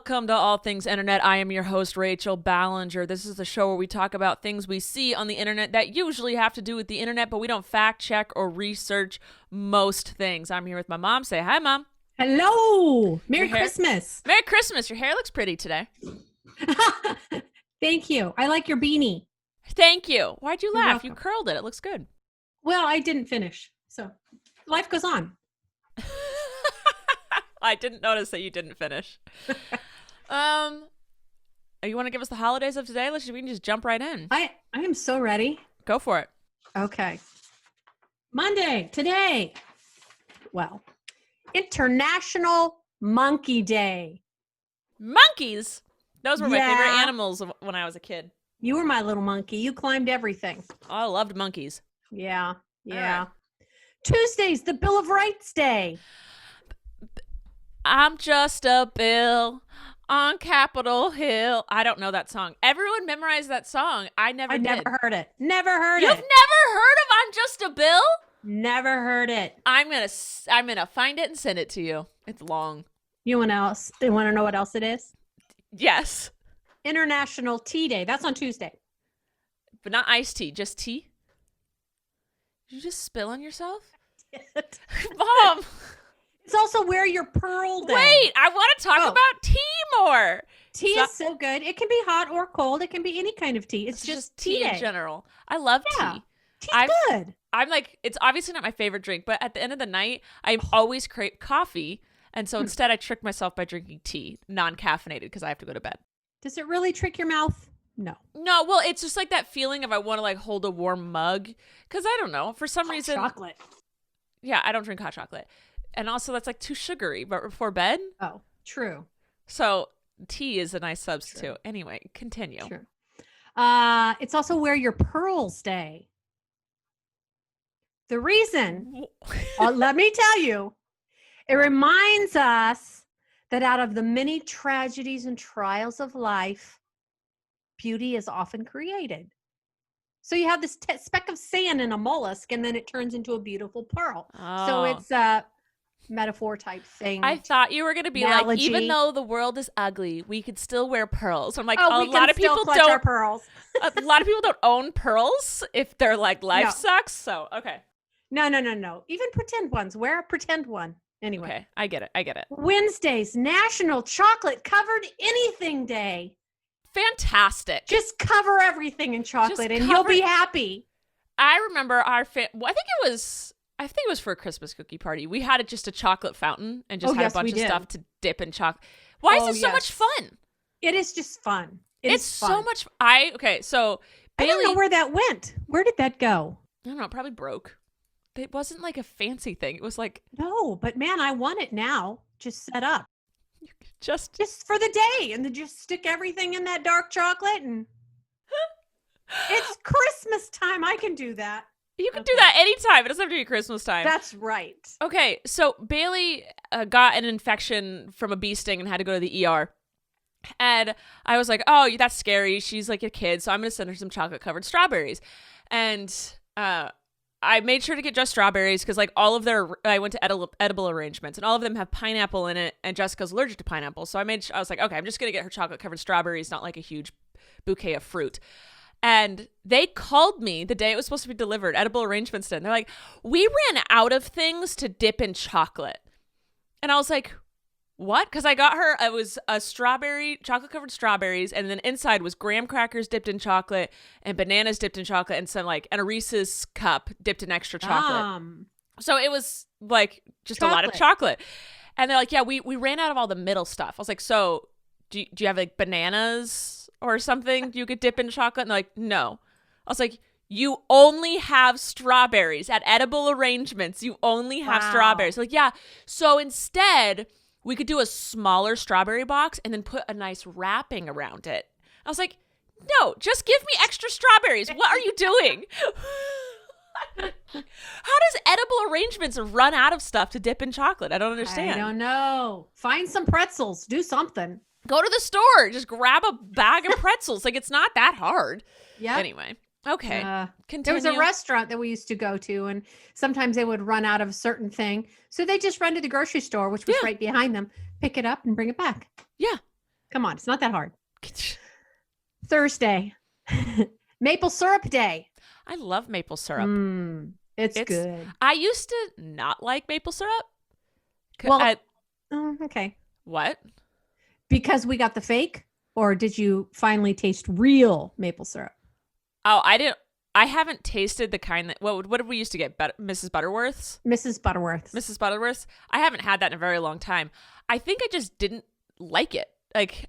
Welcome to All Things Internet. I am your host, Rachel Ballinger. This is the show where we talk about things we see on the internet that usually have to do with the internet, but we don't fact check or research most things. I'm here with my mom. Say hi, Mom. Hello. Merry Christmas. Merry Christmas. Your hair looks pretty today. Thank you. I like your beanie. Thank you. Why'd you laugh? Welcome. You curled it. It looks good. Well, I didn't finish. So life goes on. I didn't notice that you didn't finish. You want to give us the holidays of today? We can just jump right in. I am so ready. Go for it. Okay. Monday, today. Well, International Monkey Day. Monkeys? Those were my Yeah. favorite animals when I was a kid. You were my little monkey. You climbed everything. Oh, I loved monkeys. Yeah. All right. Tuesday's the Bill of Rights Day. I'm just a bill on Capitol Hill. I don't know that song. Everyone memorized that song. I never did. Never heard it. Never heard You've it. never heard of I'm Just a Bill? Never heard it. I'm gonna find it and send it to you. It's long. You want to know what else it is? Yes. International Tea Day. That's on Tuesday. But not iced tea, just tea. Did you just spill on yourself? Mom. It's also Wear Your Pearl Day. Wait, I want to talk about tea more. Tea is so good. It can be hot or cold. It can be any kind of tea. It's just tea in general. I love tea. Tea's good. I'm like, it's obviously not my favorite drink, but at the end of the night, I always crave coffee. And so instead I trick myself by drinking tea, non-caffeinated, because I have to go to bed. Does it really trick your mouth? No, well, it's just like that feeling of I want to like hold a warm mug. Because I don't know, for some reason. Chocolate. Yeah, I don't drink hot chocolate. And also that's like too sugary, but before bed. Oh, true. So tea is a nice substitute. True. Anyway, continue. True. It's also Wear Your Pearls Day. The reason, let me tell you, it reminds us that out of the many tragedies and trials of life, beauty is often created. So you have this speck of sand in a mollusk, and then it turns into a beautiful pearl. Oh. So it's a metaphor type thing. I thought you were going to be Analogy. like, even though the world is ugly, we could still wear pearls. I'm like, a a lot of people clutch don't. our pearls. A lot of people don't own pearls if their like life sucks. So okay. No. Even pretend ones. Wear a pretend one. Anyway. Okay, I get it. Wednesday's National Chocolate Covered Anything Day. Fantastic. Just cover everything in chocolate and you'll be happy. I remember I think it was for a Christmas cookie party. We had just a chocolate fountain and just had a bunch of stuff to dip in chocolate. Why is it so much fun? It is just fun. It's fun. so much. So Bailey, I don't know where that went. Where did that go? I don't know. It probably broke. It wasn't like a fancy thing. It was like, no, but man, I want it now. Just set up. Just for the day, and then just stick everything in that dark chocolate, and it's Christmas time. I can do that. You can do that anytime. It doesn't have to be Christmas time. That's right. Okay, so Bailey got an infection from a bee sting and had to go to the ER. And I was like, oh, that's scary. She's like a kid, so I'm going to send her some chocolate-covered strawberries. And I made sure to get just strawberries because like all of I went to edible arrangements and all of them have pineapple in it, and Jessica's allergic to pineapple. So I was like, okay, I'm just going to get her chocolate covered strawberries, not like a huge bouquet of fruit. And they called me the day it was supposed to be delivered, edible arrangements did. And they're like, we ran out of things to dip in chocolate. And I was like, what? Because I got her, it was a chocolate covered strawberries, and then inside was graham crackers dipped in chocolate and bananas dipped in chocolate and and a Reese's cup dipped in extra chocolate. So it was like just a lot of chocolate. And they're like, yeah, we ran out of all the middle stuff. I was like, so do you have like bananas or something you could dip in chocolate? And they're like, no. I was like, you only have strawberries at edible arrangements. You only have strawberries. Like, yeah. So instead, we could do a smaller strawberry box and then put a nice wrapping around it. I was like, no, just give me extra strawberries. What are you doing? How does edible arrangements run out of stuff to dip in chocolate? I don't understand. I don't know. Find some pretzels. Do something. Go to the store. Just grab a bag of pretzels. Like, it's not that hard. Yeah. Anyway. Okay. Continue. There was a restaurant that we used to go to, and sometimes they would run out of a certain thing. So they just run to the grocery store, which was right behind them, pick it up and bring it back. Yeah. Come on, it's not that hard. Thursday, maple syrup day. I love maple syrup. It's good. I used to not like maple syrup. Well, okay. What? Because we got the fake, or did you finally taste real maple syrup? Oh, I didn't. I haven't tasted the kind that. What did we used to get? Mrs. Butterworth's. Mrs. Butterworth's. Mrs. Butterworth's. I haven't had that in a very long time. I think I just didn't like it. Like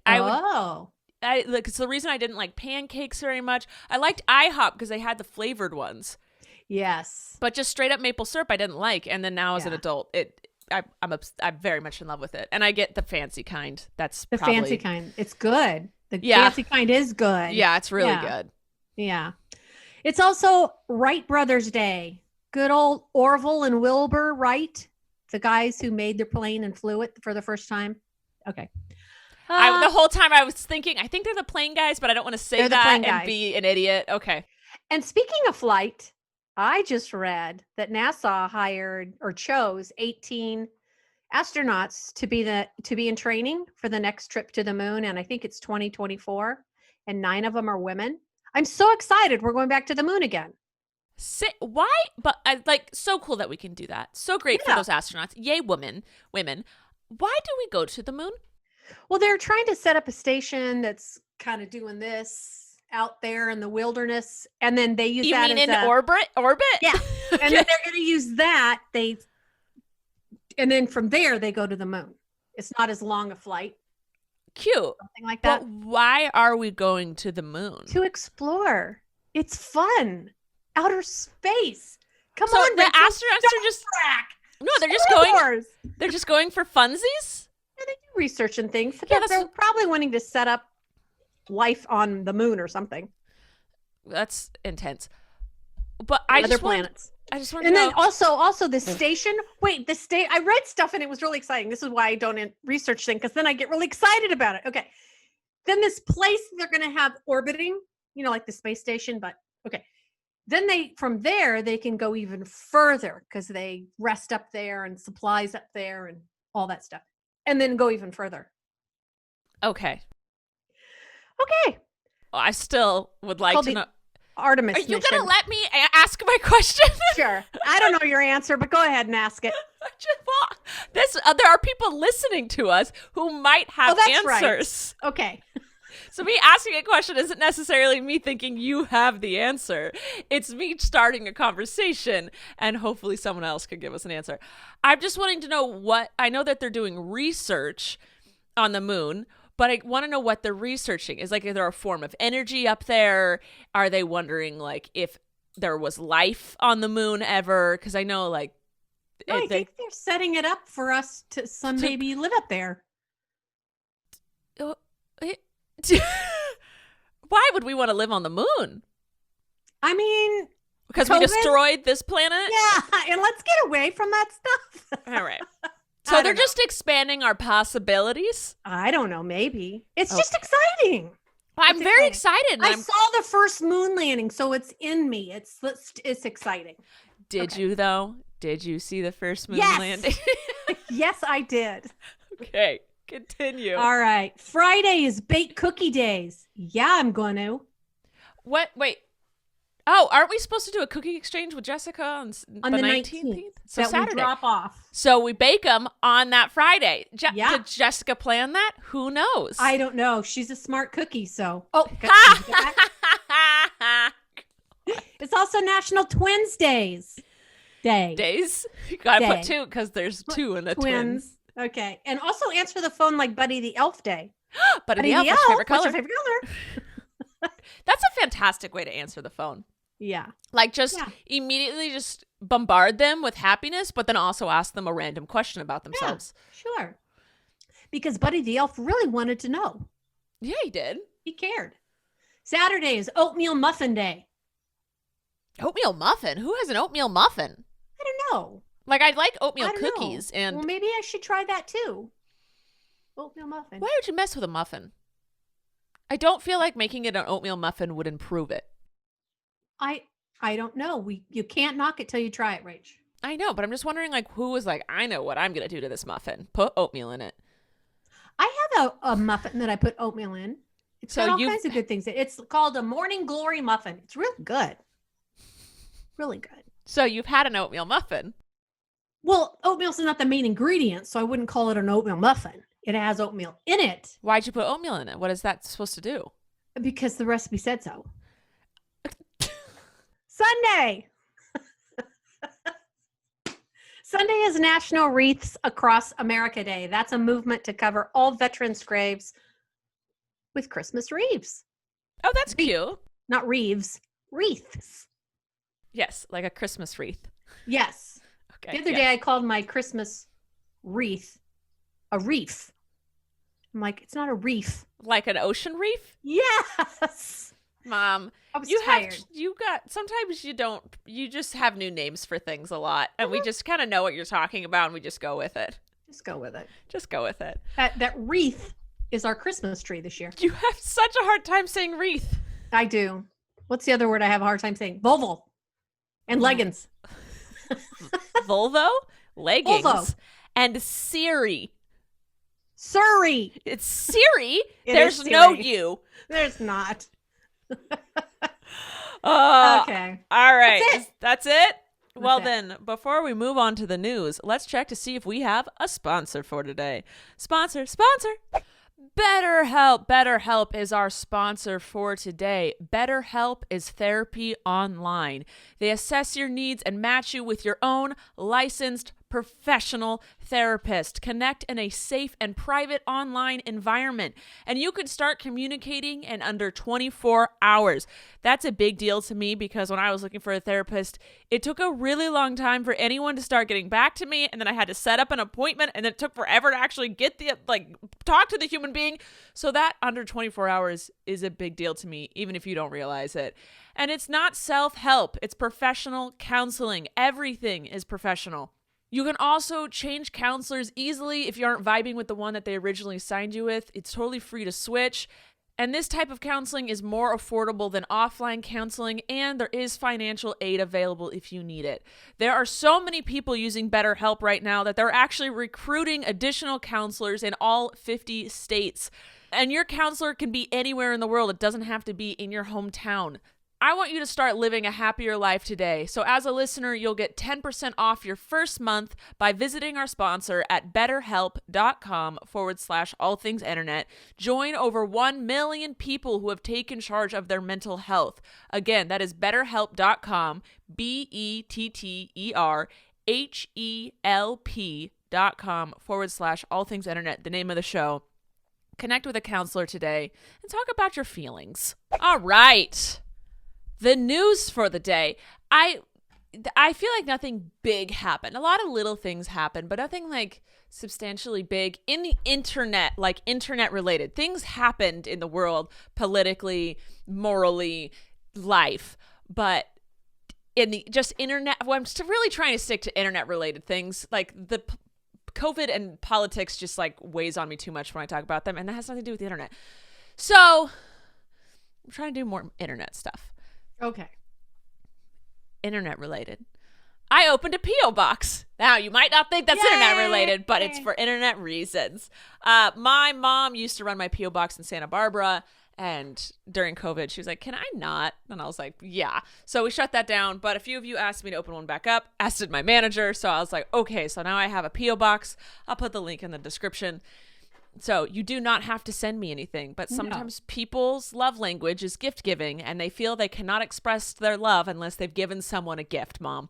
it's the reason I didn't like pancakes very much. I liked IHOP because they had the flavored ones. Yes. But just straight up maple syrup I didn't like, and then now as an adult, I'm very much in love with it, and I get the fancy kind. That's the probably... fancy kind. It's good. The fancy kind is good. Yeah, it's really good. Yeah. It's also Wright Brothers Day. Good old Orville and Wilbur Wright, the guys who made their plane and flew it for the first time. Okay. The whole time I was thinking, I think they're the plane guys, but I don't want to say that and be an idiot. Okay. And speaking of flight, I just read that NASA hired or chose 18 astronauts to be in training for the next trip to the moon, and I think it's 2024, and 9 of them are women. I'm so excited. We're going back to the moon again. Why? But so cool that we can do that. So great for those astronauts. Yay, women. Why do we go to the moon? Well, they're trying to set up a station that's kind of doing this out there in the wilderness, and then they use that as orbit? Yeah. And then they're going to use that. And then from there they go to the moon. It's not as long a flight. Cute. Something like that. But why are we going to the moon? To explore. It's fun. Outer space. Come so on, the astronauts are just they're just going. They're just going for funsies. Yeah, they do research and things. Yeah, they're probably wanting to set up life on the moon or something. That's intense. But other planets. I just want to know. And then also the station. Wait, I read stuff and it was really exciting. This is why I don't research things, because then I get really excited about it. Okay. Then this place they're going to have orbiting, like the space station, but okay. Then from there, they can go even further because they rest up there and supplies up there and all that stuff. And then go even further. Okay. Okay. Well, I still would like to know. Artemis mission. Are you going to let me ask my question? Sure. I don't know your answer, but go ahead and ask it. There are people listening to us who might have answers. Right. Okay. So me asking a question isn't necessarily me thinking you have the answer. It's me starting a conversation, and hopefully someone else could give us an answer. I'm just wanting to know I know that they're doing research on the moon, but I want to know what they're researching. Is there a form of energy up there? Are they wondering if there was life on the moon ever? Because I know I think they're setting it up for us to maybe live up there. Why would we want to live on the moon? I mean, because we destroyed this planet? Yeah, and let's get away from that stuff. All right. So they're just expanding our possibilities? I don't know, maybe. It's just exciting. I'm very excited. I saw the first moon landing, so it's in me. It's exciting. Did you, though? Did you see the first moon landing? Yes, I did. Okay. Continue. All right. Friday is baked cookie days. Yeah, I'm going to. What? Wait. Oh, aren't we supposed to do a cookie exchange with Jessica on the 19th? So that Saturday. We drop off. So we bake them on that Friday. Did Jessica plan that? Who knows? I don't know. She's a smart cookie, so. Oh. It's also National Twins Days. Days? You gotta put 2 because there's 2 in the twins. Okay. And also answer the phone like Buddy the Elf Day. Buddy the Elf, what's your favorite color? That's a fantastic way to answer the phone. Yeah. Immediately just bombard them with happiness, but then also ask them a random question about themselves. Yeah, sure. Because Buddy the Elf really wanted to know. Yeah, he did. He cared. Saturday is Oatmeal Muffin Day. Oatmeal muffin? Who has an oatmeal muffin? I don't know. I like oatmeal cookies. And well, maybe I should try that too. Oatmeal muffin. Why would you mess with a muffin? I don't feel like making it an oatmeal muffin would improve it. I don't know. You can't knock it till you try it, Rach. I know, but I'm just wondering who was I know what I'm going to do to this muffin. Put oatmeal in it. I have a muffin that I put oatmeal in. It's got all kinds of good things. It's called a Morning Glory muffin. It's real good. Really good. So you've had an oatmeal muffin. Well, oatmeal's not the main ingredient, so I wouldn't call it an oatmeal muffin. It has oatmeal in it. Why'd you put oatmeal in it? What is that supposed to do? Because the recipe said so. Sunday. Sunday is National Wreaths Across America Day. That's a movement to cover all veterans' graves with Christmas wreaths. Oh, that's cute. Not wreaths, wreaths. Yes, like a Christmas wreath. Yes. Okay. The other day I called my Christmas wreath a reef. I'm like, it's not a reef. Like an ocean reef? Yes. Mom, I was tired. Sometimes you just have new names for things a lot. And we just kind of know what you're talking about and we just go with it. Just go with it. Just go with it. That wreath is our Christmas tree this year. You have such a hard time saying wreath. I do. What's the other word I have a hard time saying? Volvo. And leggings. Volvo, leggings, Volvo. And Siri. Surrey. It's Siri. There's no you. There's not. Okay. All right. That's it? Well, That's it. then, before we move on to the news, let's check to see if we have a sponsor for today. Sponsor. BetterHelp. BetterHelp is our sponsor for today. BetterHelp is therapy online. They assess your needs and match you with your own licensed professional therapist. Connect in a safe and private online environment, and you could start communicating in under 24 hours. That's a big deal to me because when I was looking for a therapist, it took a really long time for anyone to start getting back to me, and then I had to set up an appointment, and it took forever to actually get talk to the human being. So that under 24 hours is a big deal to me, even if you don't realize it. And it's not self-help, it's professional counseling. Everything is professional. You can also change counselors easily if you aren't vibing with the one that they originally signed you with. It's totally free to switch. And this type of counseling is more affordable than offline counseling, and there is financial aid available if you need it. There are so many people using BetterHelp right now that they're actually recruiting additional counselors in all 50 states. And your counselor can be anywhere in the world. It doesn't have to be in your hometown. I want you to start living a happier life today. So as a listener, you'll get 10% off your first month by visiting our sponsor at betterhelp.com/allthingsinternet. Join over 1 million people who have taken charge of their mental health. Again, that is betterhelp.com, betterhelp.com/allthingsinternet, the name of the show. Connect with a counselor today and talk about your feelings. All right. The news for the day. I feel like nothing big happened. A lot of little things happened, but nothing like substantially big in the internet, like internet related. Things happened in the world politically, morally, life, but in the just internet, well, I'm still really trying to stick to internet related things. Like the COVID and politics just like weighs on me too much when I talk about them, and that has nothing to do with the internet. So I'm trying to do more internet stuff. Okay. Internet related. I opened a P.O. box. Now, you might not think that's internet related, but it's for internet reasons. My mom used to run my P.O. box in Santa Barbara, and during COVID, she was like, can I not? And I was like, yeah. So we shut that down, but a few of you asked me to open one back up, as did my manager. So I was like, okay, so now I have a P.O. box. I'll put the link in the description. So you do not have to send me anything, but sometimes people's love language is gift giving, and they feel they cannot express their love unless they've given someone a gift, Mom.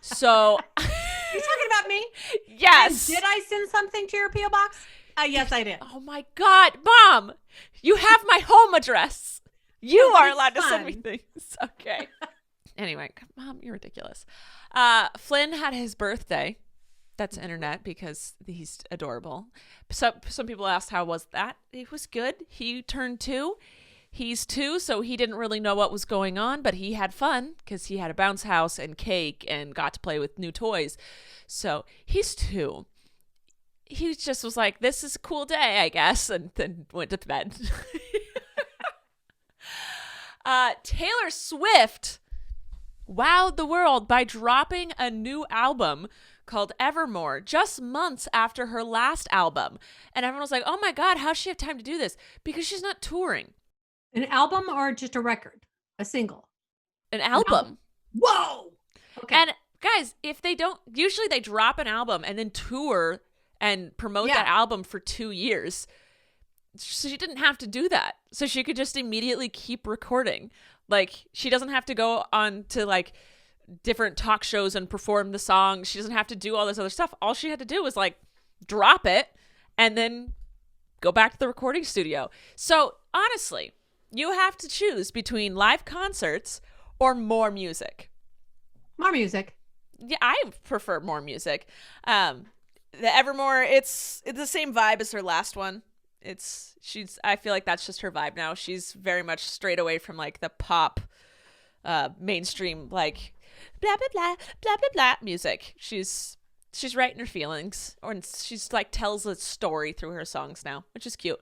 So you're talking about me? Yes. And did I send something to your P.O. box? Yes, I did. Oh my God, Mom, you have my home address. You are allowed to send me things. Okay. Anyway, Mom, you're ridiculous. Flynn had his birthday. That's internet because he's adorable. So some people asked, how was that? It was good. He turned 2. He's 2, so he didn't really know what was going on, but he had fun because he had a bounce house and cake and got to play with new toys. So he's 2. He just was like, this is a cool day, I guess, and then went to bed. Taylor Swift wowed the world by dropping a new album called Evermore just months after her last album. And everyone was like, oh my God, how's she have time to do this? Because she's not touring. An album or just a record? A single? An album. Whoa! Okay. And guys, if they don't, usually they drop an album and then tour and promote that album for 2 years. So she didn't have to do that. So she could just immediately keep recording. Like, she doesn't have to go on to like different talk shows and perform the song. She doesn't have to do all this other stuff. All she had to do was like drop it and then go back to the recording studio. So honestly, you have to choose between live concerts or more music. More music. Yeah, I prefer more music. The Evermore, it's the same vibe as her last one. I feel like that's just her vibe now. She's very much straight away from like the pop, mainstream, like blah blah blah blah blah blah music. She's writing her feelings, or she's like tells a story through her songs now, which is cute.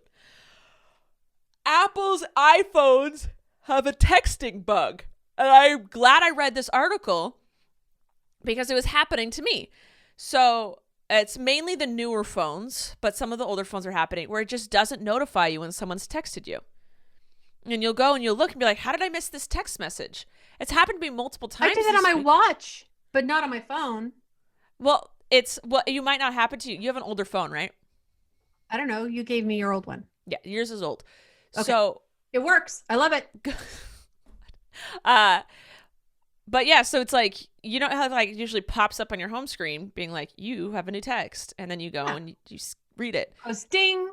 Apple's iPhones have a texting bug, and I'm glad I read this article because it was happening to me. So it's mainly the newer phones, but some of the older phones are happening where it just doesn't notify you when someone's texted you. And you'll go and you'll look and be like, how did I miss this text message? It's happened to me multiple times. I do that on my watch, but not on my phone. Well, you might not happen to you. You have an older phone, right? I don't know. You gave me your old one. Yeah, yours is old. Okay. So it works. I love it. But yeah, so it's like, you know how like it usually pops up on your home screen being like, you have a new text, and then you go and you read it. A sting.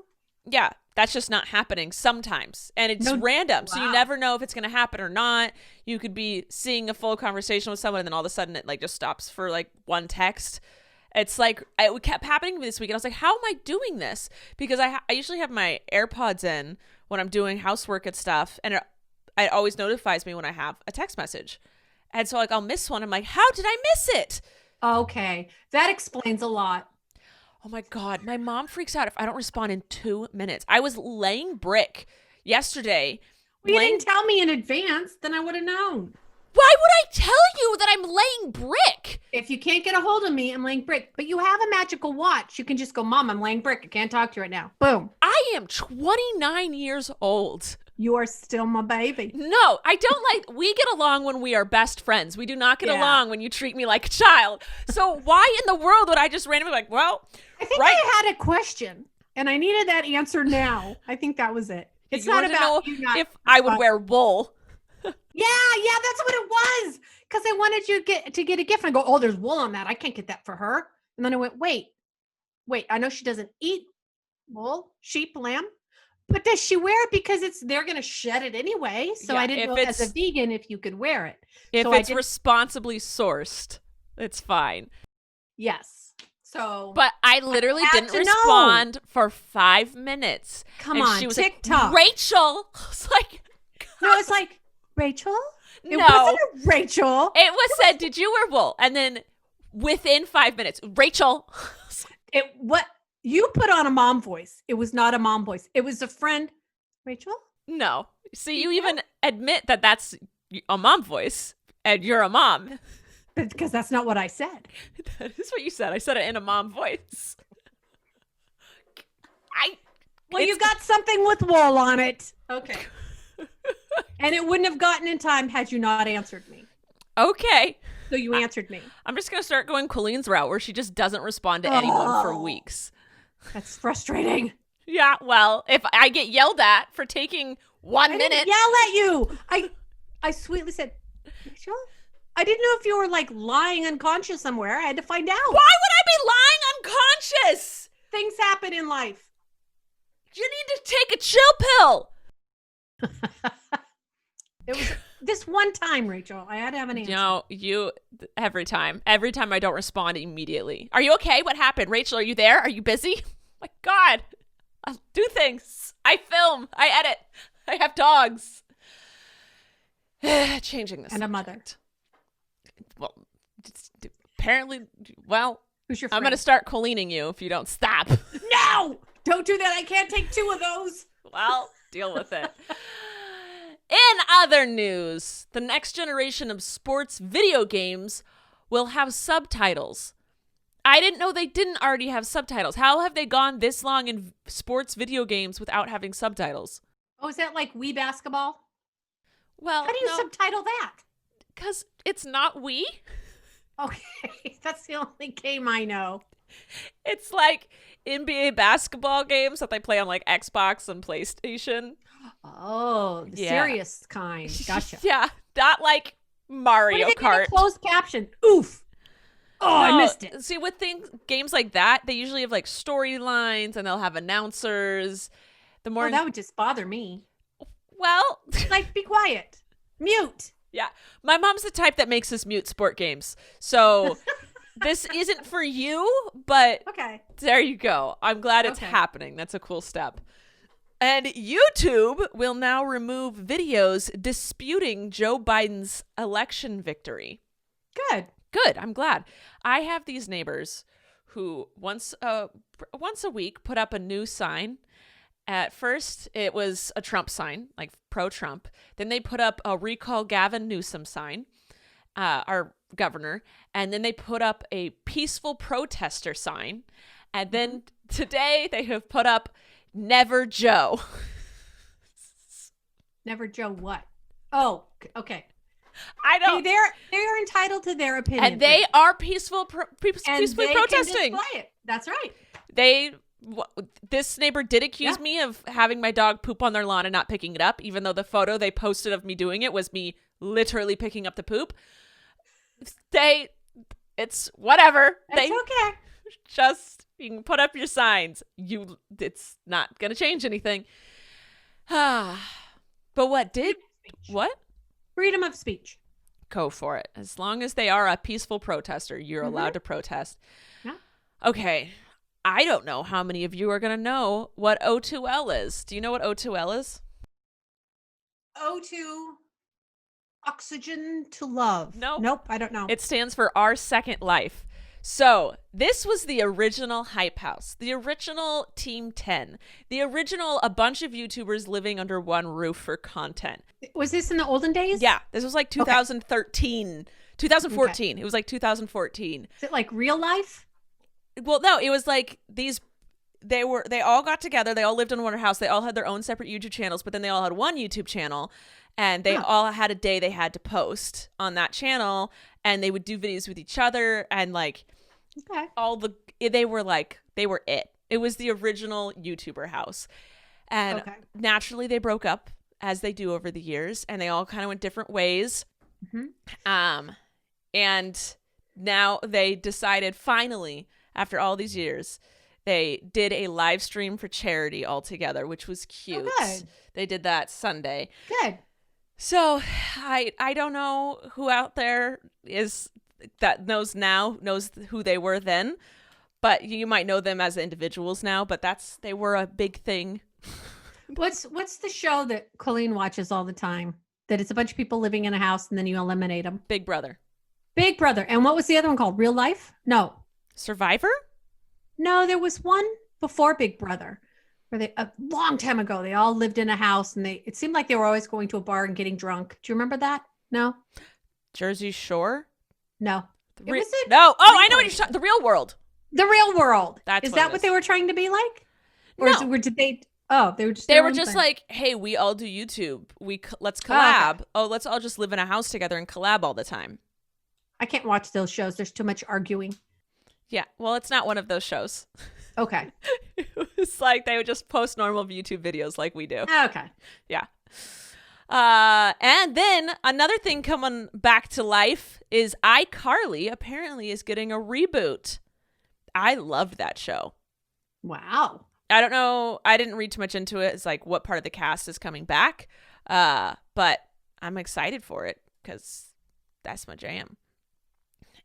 Yeah, that's just not happening sometimes, and it's random. Wow. So you never know if it's going to happen or not. You could be seeing a full conversation with someone, and then all of a sudden it like just stops for like one text. It's like it kept happening to me this week, and I was like, how am I doing this? Because I usually have my AirPods in when I'm doing housework and stuff, and it always notifies me when I have a text message. And so like I'll miss one. I'm like, how did I miss it? Okay. That explains a lot. Oh my God. My mom freaks out if I don't respond in 2 minutes. I was laying brick yesterday. Well, you didn't tell me in advance, then I would have known. Why would I tell you that I'm laying brick? If you can't get a hold of me, I'm laying brick. But you have a magical watch. You can just go, Mom, I'm laying brick. I can't talk to you right now. Boom. I am 29 years old. You are still my baby. No, I don't like, we get along when we are best friends. We do not get along when you treat me like a child. So why in the world would I just randomly like, well, I think I had a question and I needed that answer now. I think that was it. It's not about you not if I would wear wool. Yeah, that's what it was. Because I wanted you to get a gift. And I go, oh, there's wool on that. I can't get that for her. And then I went, wait, I know she doesn't eat wool, sheep, lamb. But does she wear it because they're going to shed it anyway? So I didn't know as a vegan if you could wear it. If it's responsibly sourced, it's fine. Yes. So, but I literally didn't respond for 5 minutes. Come on, she was TikTok. Like, Rachel. I was like, no, it's like, Rachel? It wasn't a Rachel. It was said, did you wear wool? And then within 5 minutes, Rachel. What? You put on a mom voice. It was not a mom voice. It was a friend. Rachel? No. See, you even admit that that's a mom voice and you're a mom. Because that's not what I said. That is what you said. I said it in a mom voice. You got something with wool on it. Okay. And it wouldn't have gotten in time had you not answered me. Okay. So you answered me. I'm just going to start going Colleen's route where she just doesn't respond to anyone for weeks. That's frustrating. Yeah, well, if I get yelled at for taking 1 minute. Didn't yell at you. I sweetly said, Rachel, I didn't know if you were like lying unconscious somewhere. I had to find out. Why would I be lying unconscious? Things happen in life. You need to take a chill pill. It was this one time, Rachel. I had to have an answer. No, every time I don't respond immediately. Are you okay? What happened? Rachel, are you there? Are you busy? My God, I do things. I film. I edit. I have dogs. Changing this. And a mother. Well, apparently, who's your friend? I'm going to start Colleening you if you don't stop. No, don't do that. I can't take 2 of those. Well, deal with it. In other news, the next generation of sports video games will have subtitles. I didn't know they didn't already have subtitles. How have they gone this long in sports video games without having subtitles? Oh, is that like Wii basketball? Well, How do you no, subtitle that? because it's not Wii. Okay, that's the only game I know. It's like NBA basketball games that they play on like Xbox and PlayStation. Oh, the Yeah. serious kind. Gotcha. Yeah, not like Mario What if it Kart. did a closed caption? Oof. Oh, I No, missed it. See, with games like that, they usually have like storylines and they'll have announcers. The more Oh, that would just bother me. well, Like, be quiet. Mute. yeah, my mom's the type that makes us mute sport games. So this isn't for you, but Okay. there you go. I'm glad it's Okay. happening. That's a cool step. And YouTube will now remove videos disputing Joe Biden's election victory. Good. Good. I'm glad. I have these neighbors who once a week put up a new sign. At first, it was a Trump sign, like pro-Trump. Then they put up a recall Gavin Newsom sign, our governor. And then they put up a peaceful protester sign. And then today they have put up Never Joe. Never Joe what? Oh, okay. I don't. Hey, they're entitled to their opinion. And they are peacefully and they protesting. can display it. That's right. This neighbor did accuse me of having my dog poop on their lawn and not picking it up, even though the photo they posted of me doing it was me literally picking up the poop. It's whatever. It's okay. Just, you can put up your signs. It's not gonna change anything. But what? Freedom of speech. Go for it. As long as they are a peaceful protester, you're allowed to protest. Yeah. Okay. I don't know how many of you are going to know what O2L is. Do you know what O2L is? O2 oxygen to love. Nope, I don't know. It stands for Our Second Life. So this was the original Hype House, the original Team 10, the original a bunch of YouTubers living under one roof for content. Was this in the olden days? Yeah, this was like 2013, 2014. Okay. It was like 2014. Is it like real life? Well, no, it was like they all got together. They all lived in one house. They all had their own separate YouTube channels, but then they all had one YouTube channel, and they all had a day they had to post on that channel, and they would do videos with each other, and like they were it. It was the original YouTuber house. And naturally they broke up, as they do over the years, and they all kind of went different ways. And now they decided finally, after all these years, they did a live stream for charity all together, which was cute. They did that Sunday. Good. So I don't know who out there is that knows who they were then, but you might know them as individuals now, but they were a big thing. What's the show that Colleen watches all the time? That it's a bunch of people living in a house and then you eliminate them. Big Brother. Big Brother. And what was the other one called? Real Life? No. Survivor? No, there was one before Big Brother where a long time ago, they all lived in a house and it seemed like they were always going to a bar and getting drunk. Do you remember that? No? Jersey Shore? No. No. Oh, I know what you're talking. The Real World. The Real World. Is that what they were trying to be like? Or no. Did they? Oh, they were just. They were just like, hey, we all do YouTube. Let's collab. Let's all just live in a house together and collab all the time. I can't watch those shows. There's too much arguing. Yeah. Well, it's not one of those shows. Okay. It's like they would just post normal YouTube videos like we do. Okay. Yeah. And then another thing coming back to life is iCarly apparently is getting a reboot. I loved that show. Wow. I don't know. I didn't read too much into it. It's like what part of the cast is coming back. But I'm excited for it because that's my jam.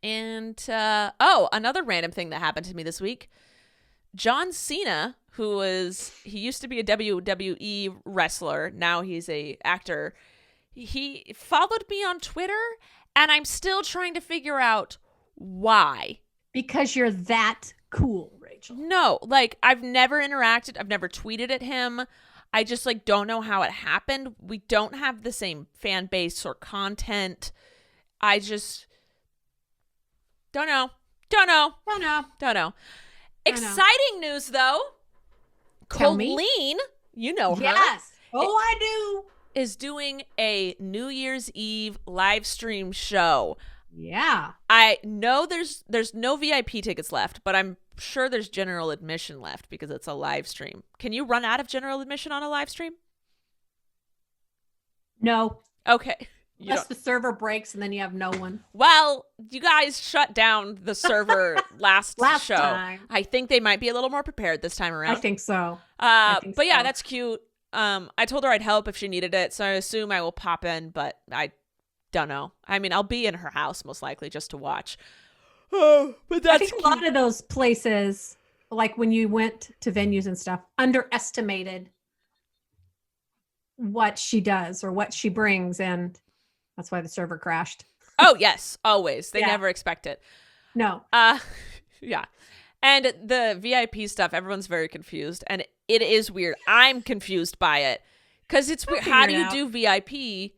And, another random thing that happened to me this week. John Cena, he used to be a WWE wrestler. Now he's a actor. He followed me on Twitter and I'm still trying to figure out why. Because you're that cool, Rachel. No, like I've never interacted. I've never tweeted at him. I just don't know how it happened. We don't have the same fan base or content. I just don't know. Don't know. Don't know. Don't know. Don't know. Exciting news, though. Tell me. Colleen, you know her. Yes. Oh, I do. Is doing a New Year's Eve live stream show. Yeah. I know there's no VIP tickets left, but I'm sure there's general admission left because it's a live stream. Can you run out of general admission on a live stream? No. Okay. Unless the server breaks and then you have no one. Well, you guys shut down the server last show. Time. I think they might be a little more prepared this time around. I think so. But yeah, that's cute. I told her I'd help if she needed it, so I assume I will pop in, but I don't know. I mean, I'll be in her house most likely just to watch. Oh, but that's I think a lot of those places, like when you went to venues and stuff, underestimated what she does or what she brings, and that's why the server crashed. Oh, yes, always. They Yeah. never expect it. No. Yeah. And the VIP stuff, everyone's very confused, and it is weird. I'm confused by it because it's weird. How do you do VIP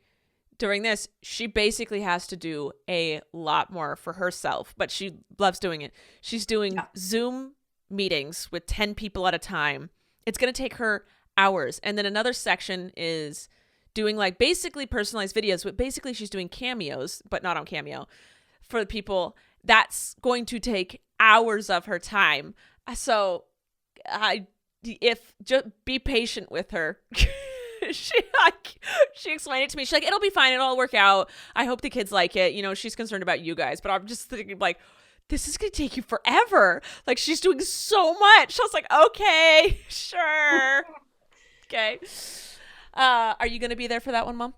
during this? She basically has to do a lot more for herself, but she loves doing it. She's doing Zoom meetings with 10 people at a time. It's going to take her hours. And then another section is doing like basically personalized videos, but basically she's doing cameos, but not on Cameo for the people. That's going to take hours of her time. So just be patient with her. She explained it to me. She's like, it'll be fine. It'll all work out. I hope the kids like it. You know, she's concerned about you guys, but I'm just thinking like, this is going to take you forever. Like she's doing so much. I was like, okay, sure. Okay. Are you going to be there for that one, Mom?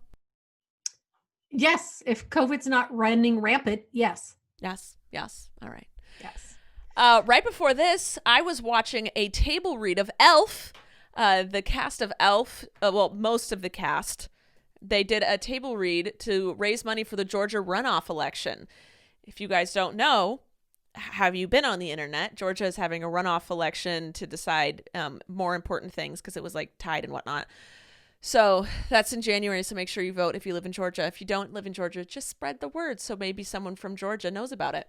Yes. If COVID's not running rampant, yes. Yes. All right. Yes. Right before this, I was watching a table read of Elf. The cast of Elf, most of the cast, they did a table read to raise money for the Georgia runoff election. If you guys don't know, have you been on the internet? Georgia is having a runoff election to decide more important things because it was like tied and whatnot. So that's in January, so make sure you vote if you live in Georgia. If you don't live in Georgia, just spread the word so maybe someone from Georgia knows about it.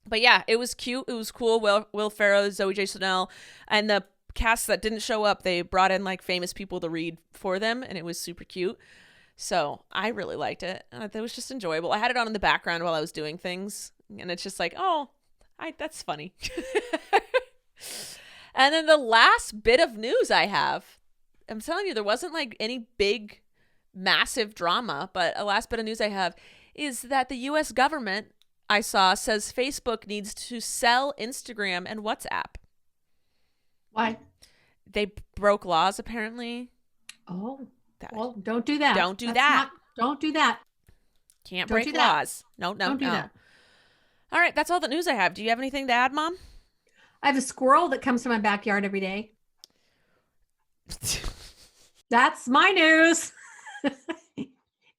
But yeah, it was cute. It was cool. Will Ferrell, Zoe J. Chanel, and the cast that didn't show up, they brought in like famous people to read for them, and it was super cute. So I really liked it. It was just enjoyable. I had it on in the background while I was doing things, and it's just like, that's funny. And then the last bit of news I have, I'm telling you, there wasn't like any big, massive drama, but a last bit of news I have is that the U.S. government, I saw, says Facebook needs to sell Instagram and WhatsApp. Why? They broke laws, apparently. Oh, well, don't do that. Don't do that. Don't do that. Can't Don't break do that. laws. No. Don't do that. All right, that's all the news I have. Do you have anything to add, Mom? I have a squirrel that comes to my backyard every day. That's my news.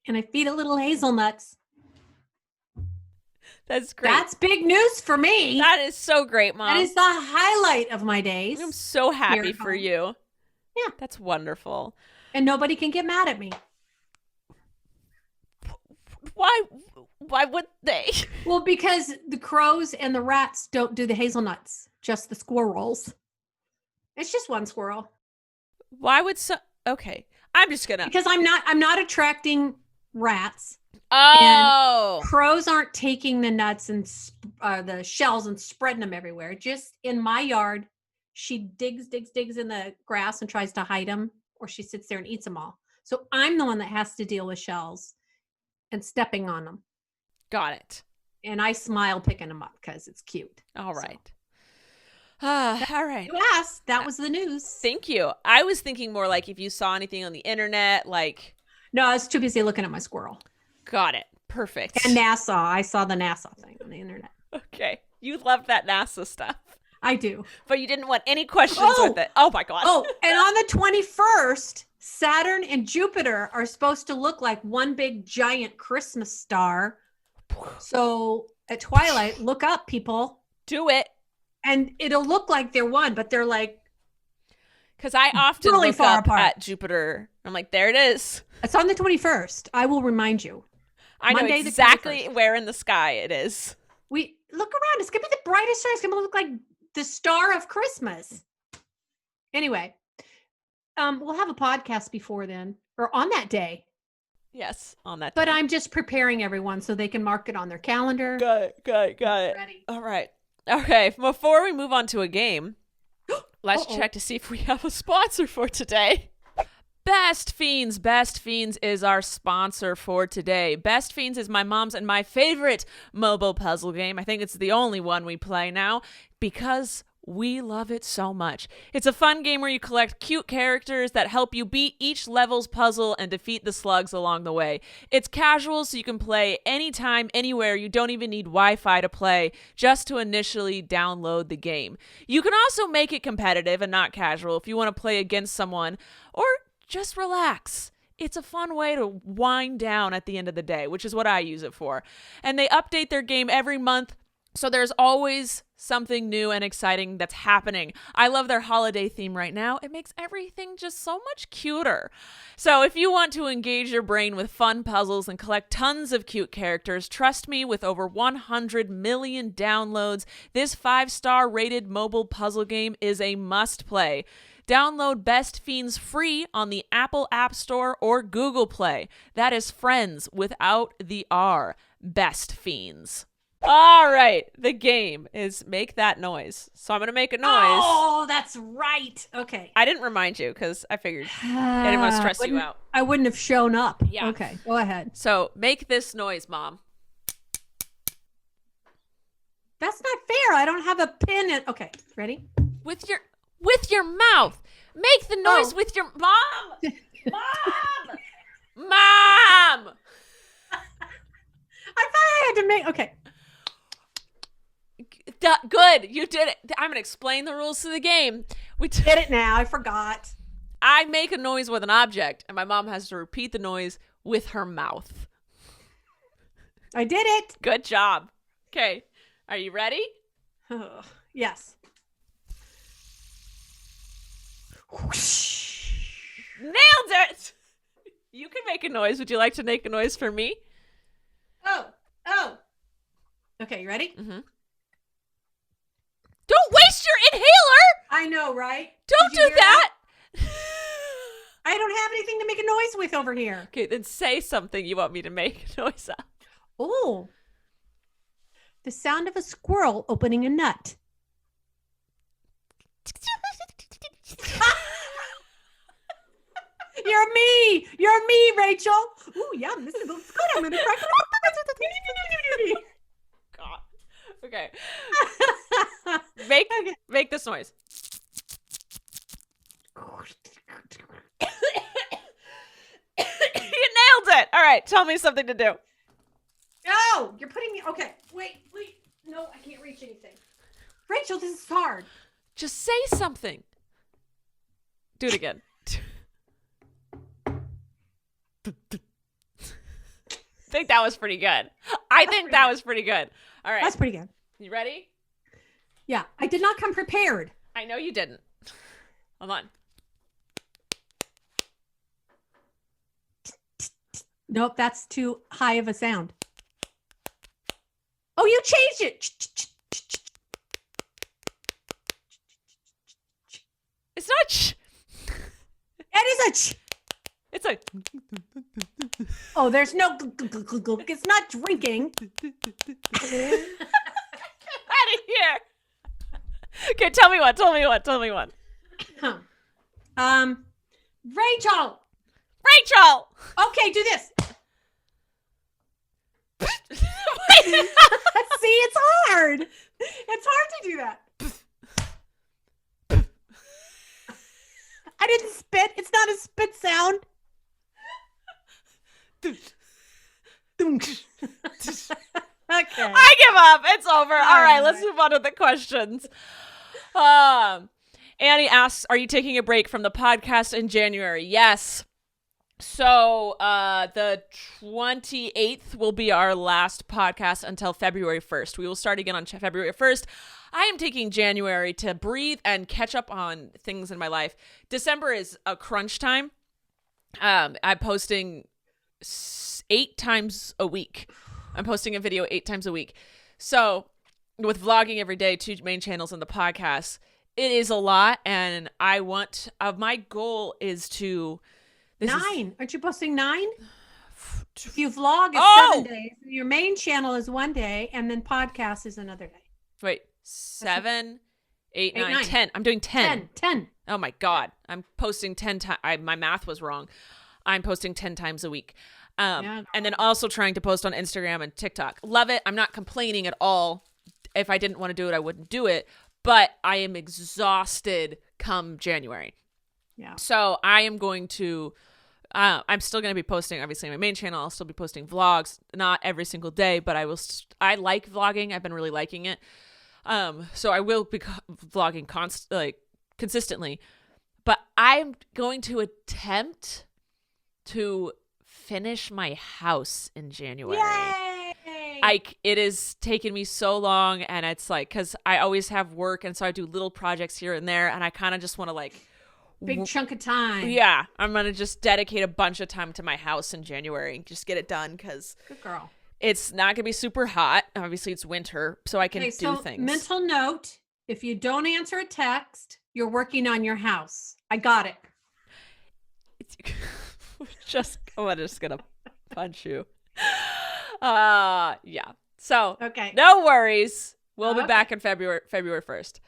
And I feed it little hazelnuts. That's great. That's big news for me. That is so great, Mom. That is the highlight of my days. I'm so happy for you. Yeah. That's wonderful. And nobody can get mad at me. Why would they? Well, because the crows and the rats don't do the hazelnuts, just the squirrels. It's just one squirrel. Why would okay. I'm just gonna, because I'm not attracting rats. Oh, and crows aren't taking the nuts and the shells and spreading them everywhere. Just in my yard, she digs in the grass and tries to hide them, or she sits there and eats them all. So I'm the one that has to deal with shells and stepping on them. Got it. And I smile picking them up because it's cute. All right. All right. You asked. That was the news. Thank you. I was thinking more like if you saw anything on the internet, like. No, I was too busy looking at my squirrel. Got it. Perfect. And NASA. I saw the NASA thing on the internet. Okay. You love that NASA stuff. I do. But you didn't want any questions with it. Oh, my God. Oh, and on the 21st, Saturn and Jupiter are supposed to look like one big giant Christmas star. So at twilight, look up, people. Do it. And it'll look like they're one, but they're like. Because I often really look far up apart. at Jupiter. I'm like, there it is. It's on the 21st. I will remind you. I know Monday, exactly where in the sky it is. look around. It's gonna be the brightest star. It's gonna look like the star of Christmas. Anyway, we'll have a podcast before then, or on that day. Yes, on that But day. I'm just preparing everyone so they can mark it on their calendar. Got it. Ready. All right. Okay, before we move on to a game, let's check to see if we have a sponsor for today. Best Fiends. Best Fiends is our sponsor for today. Best Fiends is my mom's and my favorite mobile puzzle game. I think it's the only one we play now because we love it so much. It's a fun game where you collect cute characters that help you beat each level's puzzle and defeat the slugs along the way. It's casual, so you can play anytime, anywhere. You don't even need Wi-Fi to play, just to initially download the game. You can also make it competitive and not casual if you want to play against someone, or just relax. It's a fun way to wind down at the end of the day, which is what I use it for. And they update their game every month, so there's always something new and exciting that's happening. I love their holiday theme right now. It makes everything just so much cuter. So if you want to engage your brain with fun puzzles and collect tons of cute characters, trust me, with over 100 million downloads, this 5-star rated mobile puzzle game is a must-play. Download Best Fiends free on the Apple App Store or Google Play. That is friends without the R. Best Fiends. All right, the game is make that noise. So I'm going to make a noise. Oh, that's right. Okay. I didn't remind you because I figured I didn't want to stress you out. I wouldn't have shown up. Yeah. Okay, go ahead. So make this noise, Mom. That's not fair. I don't have a pin in. Okay, ready? With your mouth. Make the noise with your mom. Mom. Mom. I thought I had to make. Okay. Good, you did it. I'm gonna explain the rules to the game. We Get it now. I forgot. I make a noise with an object, and my mom has to repeat the noise with her mouth. I did it. Good job. Okay, are you ready? Yes. Nailed it. You can make a noise. Would you like to make a noise for me? Oh. Okay, you ready? Mm-hmm. Don't waste your inhaler. I know, right? Don't do that. I don't have anything to make a noise with over here. Okay, then say something you want me to make a noise of. Oh. The sound of a squirrel opening a nut. You're me, Rachel. Ooh, yum. This looks good. I'm gonna crack it up. God. Okay. Make this noise. You nailed it. All right, tell me something to do. No, you're putting me. Okay, wait. No, I can't reach anything. Rachel, this is hard. Just say something. Do it again. I think that was pretty good. That was pretty good. All right. That's pretty good. You ready? Yeah, I did not come prepared. I know you didn't. Hold on. Nope, that's too high of a sound. Oh, you changed it. It's not ch. It is a ch. It's a. Oh, there's no. It's not drinking. Get out of here. Okay, tell me one. Rachel. Rachel. Okay, do this. Wait. See, it's hard. It's hard to do that. I didn't spit. It's not a spit sound. Okay. I give up. It's over. All right, right. let's move on to the questions. Annie asks, are you taking a break from the podcast in January? Yes. So the 28th will be our last podcast until February 1st. We will start again on February 1st. I am taking January to breathe and catch up on things in my life. December is a crunch time. I'm posting 8 times a week. I'm posting a video 8 times a week. So with vlogging every day, 2 main channels and the podcast, it is a lot. And I want, my goal is to. 9. Aren't you posting 9? If you vlog, it's 7 days. Your main channel is 1 day, and then podcast is another day. Wait, 7, 8, 9, 10. I'm doing 10. 10. Oh my God. I'm posting 10 times. My math was wrong. I'm posting 10 times a week. And then also trying to post on Instagram and TikTok. Love it. I'm not complaining at all. If I didn't want to do it, I wouldn't do it. But I am exhausted come January. Yeah. So I am going to, I'm still going to be posting, obviously, my main channel. I'll still be posting vlogs, not every single day, but I will. I like vlogging. I've been really liking it. So I will be vlogging consistently. But I'm going to attempt to finish my house in January. Yay! It has taken me so long, and it's like, because I always have work, and so I do little projects here and there, and I kind of just want to big chunk of time. Yeah, I'm going to just dedicate a bunch of time to my house in January and just get it done, because good girl. It's not going to be super hot. Obviously, it's winter, so I can do things. Mental note, if you don't answer a text, you're working on your house. I got it. I'm just gonna punch you. Yeah. So okay. No worries. We'll be back in February 1st.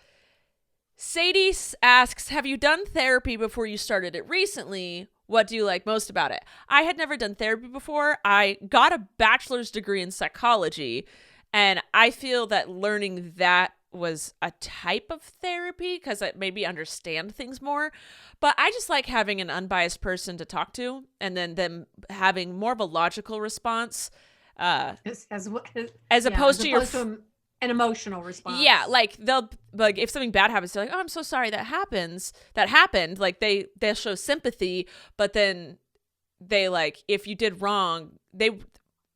Sadie asks, have you done therapy before you started it recently? What do you like most about it? I had never done therapy before. I got a bachelor's degree in psychology, and I feel that learning that was a type of therapy because it made me understand things more. But I just like having an unbiased person to talk to, and then them having more of a logical response, as opposed to an emotional response. Yeah, they'll if something bad happens, they're like, "Oh, I'm so sorry that happened." Like they'll show sympathy, but then they if you did wrong,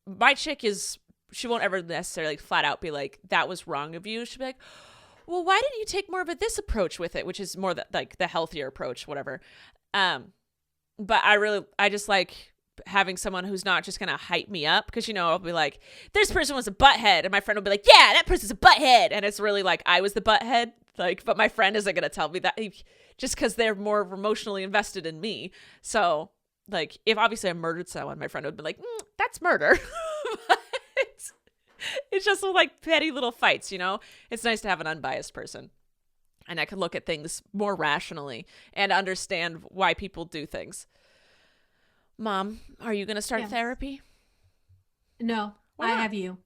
my chick she won't ever necessarily flat out be like, that was wrong of you. She'll be like, well, why didn't you take more of this approach with it, which is more the healthier approach, whatever. But I just like having someone who's not just gonna hype me up, because I'll be like, this person was a butthead, and my friend will be like, yeah, that person's a butthead, and it's really like I was the butthead, but my friend isn't gonna tell me that just because they're more emotionally invested in me. So if obviously I murdered someone, my friend would be like, that's murder. It's just petty little fights, It's nice to have an unbiased person, and I can look at things more rationally and understand why people do things. Mom, are you going to start therapy? No, I have you.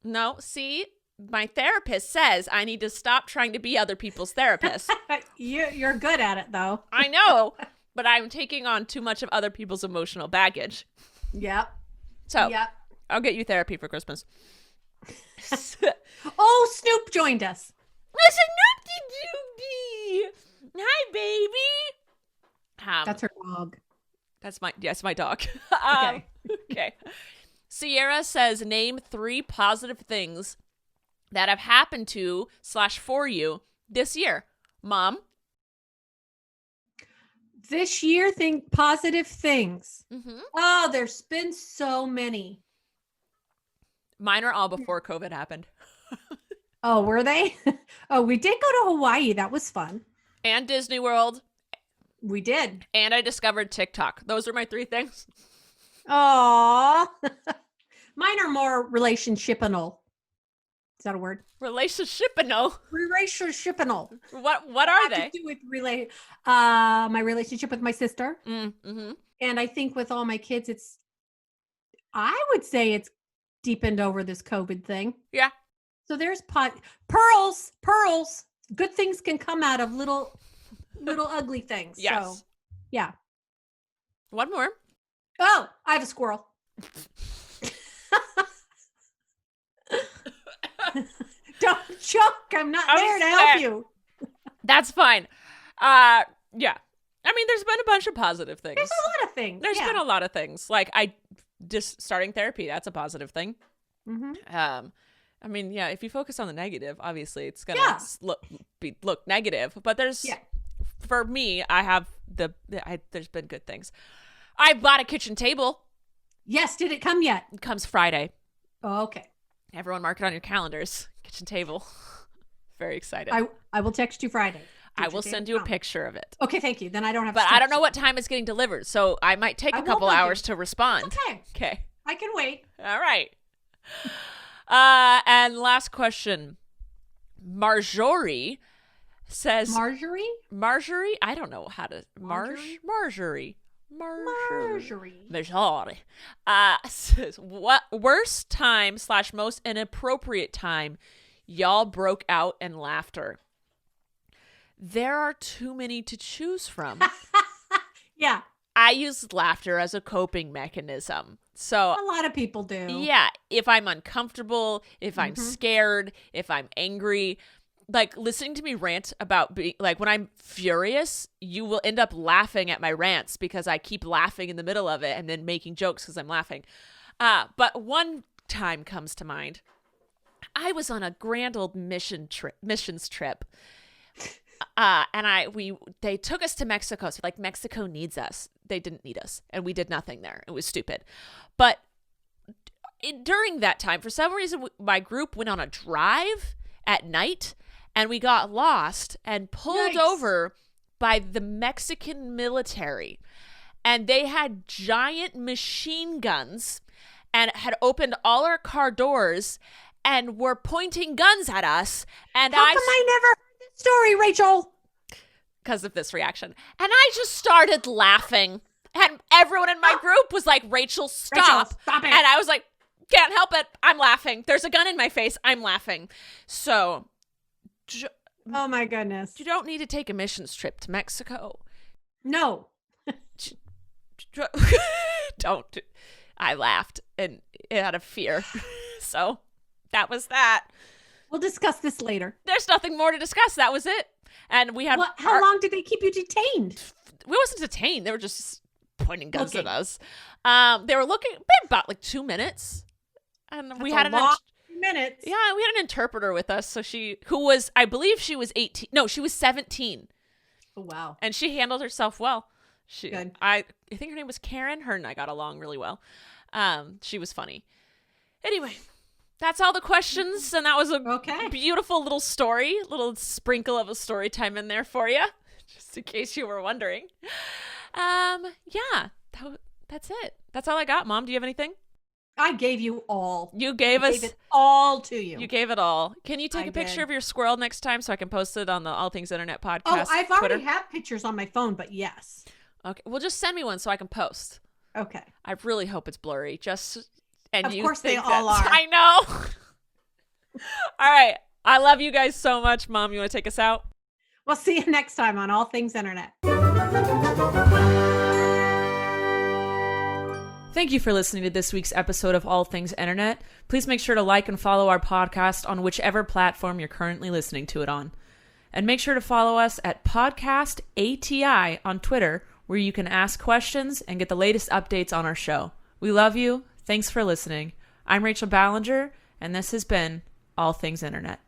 No, see, my therapist says I need to stop trying to be other people's therapist. You're good at it, though. I know, but I'm taking on too much of other people's emotional baggage. Yep. So I'll get you therapy for Christmas. Oh, Snoop joined us. Snoopy Doopy. Hi, baby. That's her dog. That's my dog. Okay. Okay. Sierra says, name 3 positive things that have happened to / for you this year. Mom? This year, think positive things. Mm-hmm. Oh, there's been so many. Mine are all before COVID happened. Oh, were they? Oh, we did go to Hawaii. That was fun. And Disney World. We did. And I discovered TikTok. Those are my 3 things. Aw. Mine are more relationship-anal. Is that a word? Relationship-anal? Relationship-anal. What are they? To do with my relationship with my sister. Mm-hmm. And I think with all my kids, I would say it's deepened over this COVID thing. Yeah. So there's pearls. Good things can come out of little ugly things. Yes. So, yeah. One more. Oh, I have a squirrel. Don't choke. I'm not there to help you. That's fine. Yeah. I mean, there's been a bunch of positive things. There's a lot of things. There's been a lot of things. Just starting therapy, that's a positive thing. Mm-hmm. I mean, yeah, if you focus on the negative, obviously it's going to look negative. But for me, there's been good things. I bought a kitchen table. Yes. Did it come yet? It comes Friday. Oh, okay. Everyone mark it on your calendars. kitchen table. Very excited. I will text you Friday. I will send you a picture of it. Okay, thank you. Then I don't have But to I don't know what time it's getting delivered, so I might take a couple hours to respond. Okay. I can wait. All right. And last question. Marjorie says... Marjorie? I don't know how to... Marjorie. Says, what worst time / most inappropriate time y'all broke out in laughter? There are too many to choose from. Yeah. I use laughter as a coping mechanism. So a lot of people do. Yeah. If I'm uncomfortable, if I'm scared, if I'm angry, like listening to me rant about being like when I'm furious, you will end up laughing at my rants because I keep laughing in the middle of it and then making jokes because I'm laughing. But one time comes to mind. I was on a grand old missions trip. And they took us to Mexico. So like Mexico needs us. They didn't need us. And we did nothing there. It was stupid. But during that time, for some reason, my group went on a drive at night and we got lost and pulled over by the Mexican military. And they had giant machine guns and had opened all our car doors and were pointing guns at us. And How come I never heard this story, Rachel? Because of this reaction. And I just started laughing. And everyone in my group was like, Rachel, stop. Rachel, stop it. And I was like, can't help it. I'm laughing. There's a gun in my face. I'm laughing. So... oh my goodness. You don't need to take a missions trip to Mexico. No. Don't. I laughed and out of fear. So that was that. We'll discuss this later. There's nothing more to discuss. That was it. And we have... how long did they keep you detained? We wasn't detained. They were just pointing guns at us. They were looking about like 2 minutes. And we had minutes. Yeah, we had an interpreter with us. So I believe she was 18. No, she was 17. Oh, wow. And she handled herself well. Good. I think her name was Karen. Her and I got along really well. She was funny. Anyway, that's all the questions. And that was a beautiful little story, little sprinkle of a story time in there for you, just in case you were wondering. Yeah, that's it. That's all I got. Mom, do you have anything? I gave you all. You gave us it all to you. You gave it all. Can you take a picture of your squirrel next time so I can post it on the All Things Internet podcast? Oh, I've Twitter? already have pictures on my phone, but yes. Okay. Well, just send me one so I can post. Okay. I really hope it's blurry. Of course they all are. I know. All right. I love you guys so much. Mom, you want to take us out? We'll see you next time on All Things Internet. Thank you for listening to this week's episode of All Things Internet. Please make sure to like and follow our podcast on whichever platform you're currently listening to it on. And make sure to follow us at Podcast ATI on Twitter, where you can ask questions and get the latest updates on our show. We love you. Thanks for listening. I'm Rachel Ballinger, and this has been All Things Internet.